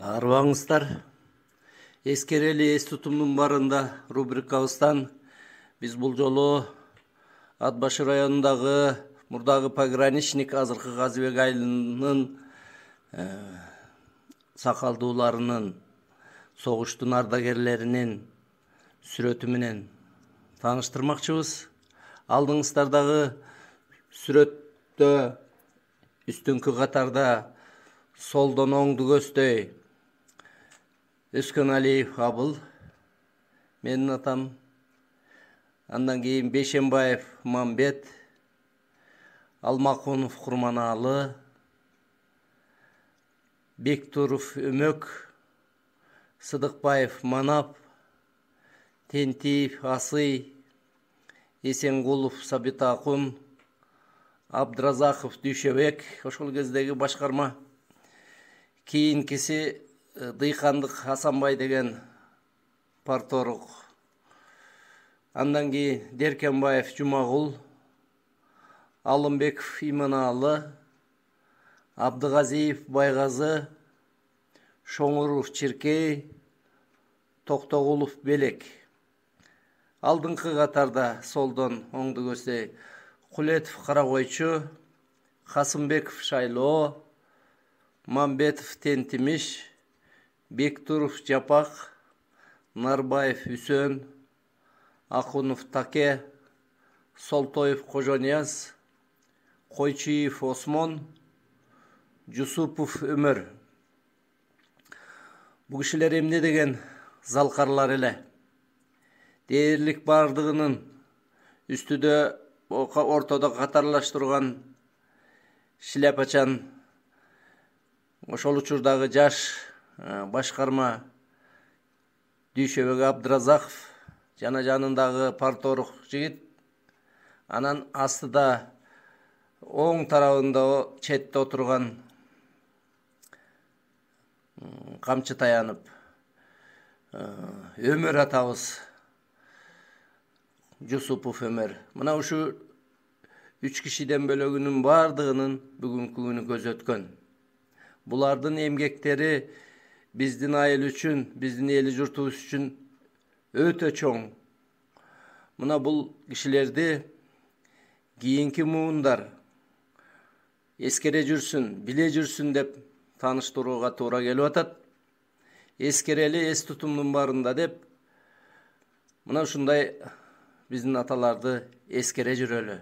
Арбаңыздар. Ескерели эс тутумдун барында рубрикабыздан биз бул жолу Ат Башы районундагы мурдагы пограничник азыркы Казыбек айылынын сакалдууларынын, согуштун ардагерлеринин сүрөтү менен тааныштырмакчыбыз. Алдыңыздардагы сүрөттө үстүңкү катарда солдон оңду көздөй Өскөнәлиев Абыл, менин атам. Андан кийин Бейшенбаев Мамбет, Алмакунов Курманалы, Бектуров Өмөк, Сыдыкбаев Манап, Тентиев Асый, Эсенгулов Сабитакун, Абдразаков Дүйшөбек, ошол кездеги башкарма. Кийинкиси Дыйкандык Асанбай деген парторук. Андан кийин Деркенбаев Жумагул, Алымбеков Иманалы, Абдыгазиев Байгазы, Шоңуров Чиркей, Токтогулов Белек. Алдыңкы катарда солдон оңду көздөй Кулетов Карагойчу, Касымбеков Шайлоо, Мамбетов Тентимиш, Бектуров Жапак, Нарбаев Үсөн, Акунов Таке, Солтоев Кожонияз, Койчиев Осмон, Жусупов Өмөр. Бул кишилер эмне деген залкарлар эле. Дээрлик бардыгынын үстүдө ортодо катарлаштырган шляпачан ошол учурдагы жаш башкарма Дүйшөбек Абдразаков жана жанындагы парторук жигит. Анан астыда оң тарабында четте отурган камчы таянып Өмөр атабыз, Жусупов Өмөр. Мына ушу 3 кишиден бөлөгүнүн бардыгынын бүгүнкү күнү көзөткөн. Булардын эмгектери биздин айыл үчүн, биздин эли журтубуз үчүн өтө чоң. Мына бул кишилерди кийинки муундар эскере жүрсүн, биле жүрсүн деп тааныштырууга туура келип атат. Эскерели эс тутумдун барында деп мына ушундай биздин аталарды эскере жүрөлү.